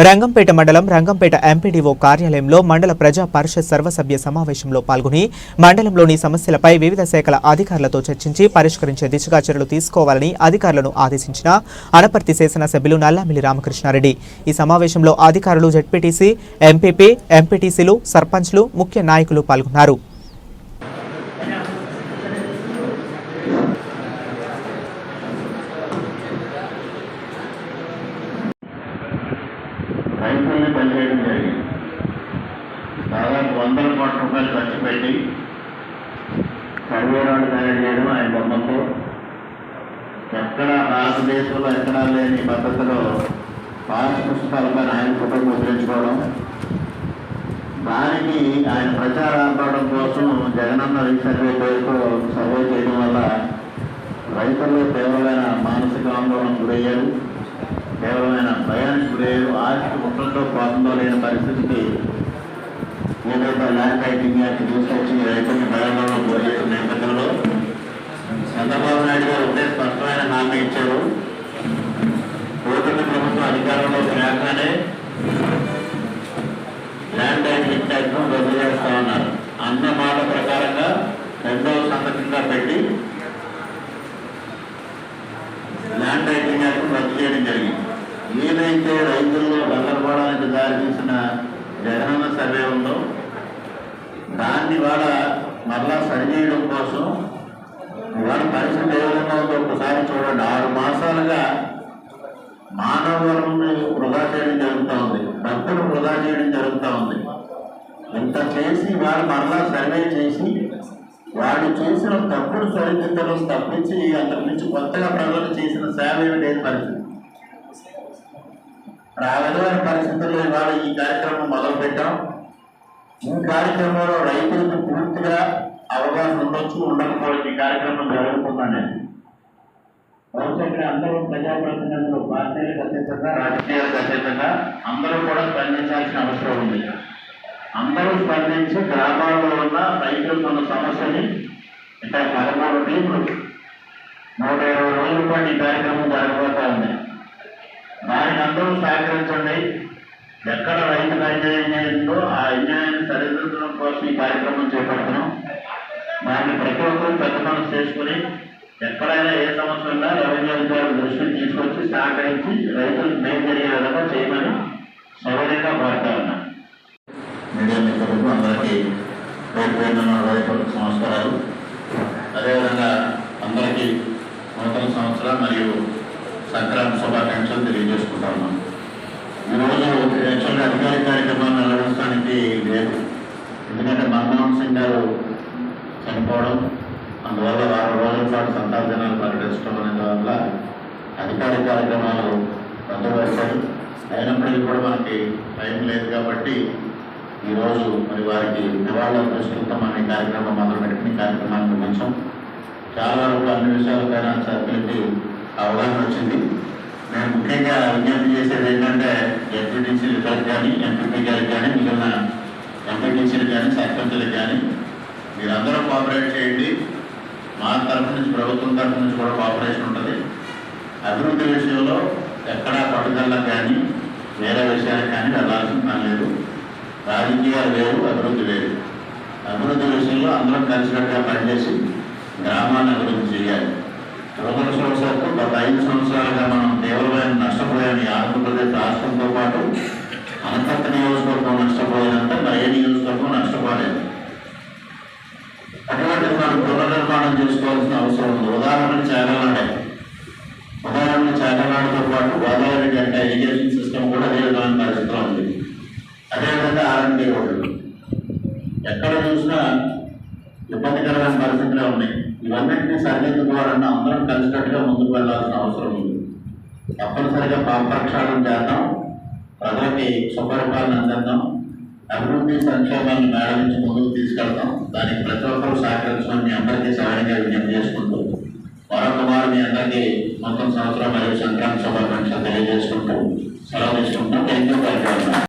రంగంపేట మండలం రంగంపేట ఎంపీడీఓ కార్యాలయంలో మండల ప్రజా పరిషత్ సర్వసభ్య సమావేశంలో పాల్గొని మండలంలోని సమస్యలపై వివిధ శాఖల అధికారులతో చర్చించి పరిష్కరించే దిశగా చర్యలు తీసుకోవాలని అధికారులను ఆదేశించిన అనపర్తి శాసనసభ్యులు నల్లామిల్లి రామకృష్ణారెడ్డి ఈ సమావేశంలో అధికారులు జెడ్పీటీసీ ఎంపీపీ ఎంపీటీసీలు సర్పంచ్లు ముఖ్య నాయకులు పాల్గొన్నారు. రైతుల్ని పనిచేయడం జరిగింది. దాదాపు 100 కోట్ల రూపాయలు ఖర్చు పెట్టి సర్వేరాలు తయారు చేయడం ఆయన బొమ్మతో ఎక్కడ భారతదేశంలో ఎక్కడా లేని పద్ధతిలో పాస్ పుస్తకాలపై ఆయన ఫోటో ముద్రించుకోవడం, దానికి ఆయన ప్రచారాలు కోసం జగనన్న రీసర్వే పేరుతో సర్వే చేయడం వల్ల రైతుల్లో తీవ్రమైన మానసిక ఆందోళనకు గురయ్యారు, తీవ్రమైన భయానికి గురయ్యారు. ఆర్థిక ముఖంలో పోతుందో లేని పరిస్థితికి ఏదైతే ల్యాండ్ టైటింగ్ యాక్ట్ తీసుకొచ్చి రైతుల్ని భయాందోళన గురయ్యేసిన నేపథ్యంలో చంద్రబాబు నాయుడు గారు ఒకే స్పష్టమైన హామీ ఇచ్చారు. కూటమి ప్రభుత్వం అధికారంలోకి రాగానే ల్యాండ్ టైటింగ్ యాక్ట్ను రద్దు చేస్తా ఉన్నారు. అన్న మాట ప్రకారంగా 2వ సంతకంగా పెట్టి ల్యాండ్ టైటింగ్ యాక్ట్ను రద్దు చేయడం జరిగింది. ఏదైతే రైతుల్లో గందరగోళానికి దారితీసిన జగనన్న సర్వే ఉందో దాన్ని వాళ్ళ మరలా సరిచేయడం కోసం వాళ్ళ పరిస్థితి ఏ విధంగా ఉందో ఒకసారి చూడండి. 6 మాసాలుగా మానవ వనరుల్ని వృధా చేయడం జరుగుతూ ఉంది, డబ్బులు వృధా చేయడం జరుగుతూ ఉంది. ఇంత చేసి వాళ్ళు మరలా సర్వే చేసి వాళ్ళు చేసిన తప్పుడు సరిదిద్దడం తప్పించి అంతకు మించి కొత్తగా ప్రజలు చేసిన సేవ ఏమిటి పరిస్థితి. ఆ విధమైన పరిస్థితుల్లో ఇవాళ ఈ కార్యక్రమం మొదలుపెట్టాం. ఈ కార్యక్రమంలో రైతులకు పూర్తిగా అవగాహన ఉండొచ్చు, ఉండకపోవచ్చు. ఈ కార్యక్రమం జరుగుతుందని భవిష్యత్తులో అందరూ ప్రజాప్రతినిధులు పార్టీలకు అతీతంగా రాజకీయాలకు అతీతంగా అందరూ కూడా స్పందించాల్సిన అవసరం ఉంది. అందరూ స్పందించి గ్రామాల్లో ఉన్న రైతులకు ఉన్న సమస్యని ఇక్కడ 13 టీంలు 120 రోజుల పాటు ఈ కార్యక్రమం జరగబోతా ఉంది. దానికి అందరూ సహకరించండి. ఎక్కడ రైతుకు అన్యాయం చేసిందో ఆ అన్యాయాన్ని సరిదిద్దడం కోసం ఈ కార్యక్రమం చేపడుతున్నాం. దాన్ని ప్రతి ఒక్కరూ పెద్ద మనసు చేసుకుని ఎక్కడైనా ఏ సమస్య ఉన్నా రెవెన్యూ అధికారుల దృష్టిని తీసుకొచ్చి సహకరించి రైతులకు మేలు జరిగే విధంగా చేయమని సౌకర్యంగా కోరుతా ఉన్నాం. మీడియా మిత్రులకు అందరికీ రైతులకు నమస్కారాలు. అదేవిధంగా అందరికీ నూతన సంవత్సరం మరియు సంక్రాంతి శుభాకాంక్షలు తెలియజేసుకుంటా ఉన్నాం. ఈరోజు యాక్చువల్గా అధికారిక కార్యక్రమాన్ని నిర్వహించడానికి లేదు, ఎందుకంటే మన్మోహన్ సింగ్ గారు చనిపోవడం, అందువల్ల 6 రోజుల పాటు సంతాప దినాలు ప్రకటించడం అనే వల్ల అధికారిక కార్యక్రమాలు రద్దు వేశారు. అయినప్పటికీ కూడా మనకి టైం లేదు కాబట్టి ఈరోజు మరి వారికి నివాళులు అర్పిస్తుంటాం అనే కార్యక్రమం మొదలుపెట్టుకుని కార్యక్రమాన్ని ముగించాం. చాలా వరకు అన్ని విషయాలపైన సభ్యులకి అవగాహన వచ్చింది. నేను ముఖ్యంగా విజ్ఞప్తి చేసేది ఏంటంటే ఎంపీటీసీలు కానీ ఎంపీపీ గారికి కానీ మిగిలిన ఎంపీటీసీలు కానీ సర్పంచులకు కానీ మీరందరూ కోఆపరేట్ చేయండి. మా తరఫు నుంచి ప్రభుత్వం తరఫు నుంచి కూడా కోఆపరేషన్ ఉంటుంది. అభివృద్ధి విషయంలో ఎక్కడా పట్టుదలకు కానీ వేరే విషయాలకు కానీ వెళ్ళాల్సిన పని లేదు. రాజకీయాలు వేరు, అభివృద్ధి వేరు. అభివృద్ధి విషయంలో అందరం కలిసికట్టుగా పనిచేసి గ్రామాన్ని అభివృద్ధి చేయాలి. దురదృష్టవశాత్తు గత 5 సంవత్సరాలుగా మనం తీవ్రమైన నష్టపోయాము. ఆంధ్రప్రదేశ్ రాష్ట్రంతో పాటు అనపర్తి నియోజకవర్గం నష్టపోయినంత మరి ఏ నియోజకవర్గం నష్టపోలేదు. అటువంటి మనం పునర్నిర్మాణం చేసుకోవాల్సిన అవసరం ఉంది. ఉదాహరణకు చాగనాడుతో పాటు గోదావరి గంట ఇరిగేషన్ సిస్టమ్ కూడా అదే విధమైన పరిస్థితిలో ఉంది. అదేవిధంగా R&D రోడ్లు ఎక్కడ చూసినా ఇబ్బందికరమైన పరిస్థితులే ఉన్నాయి. ఇవన్నింటినీ సరిదిద్దుకోవాలన్నా అందరం కలిసికట్టుగా ముందుకు వెళ్లాల్సిన అవసరం ఉంది. తప్పనిసరిగా పాపరక్షాలను చేద్దాం, ప్రజలకి సుపరిపాలన అందిద్దాం, అభివృద్ధి సంక్షేమాలను మేడ నుంచి ముందుకు తీసుకెళ్తాం. దానికి ప్రతి ఒక్కరూ సహకరించమని మీ అందరికీ సహాయంగా విజ్ఞప్తి చేసుకుంటూ మరొక వారు మీ అందరికీ నూతన సంవత్సరం మరియు సంక్రాంతి శుభాకాంక్షలు తెలియజేసుకుంటూ సెలవు తీసుకుంటాం. Thank you.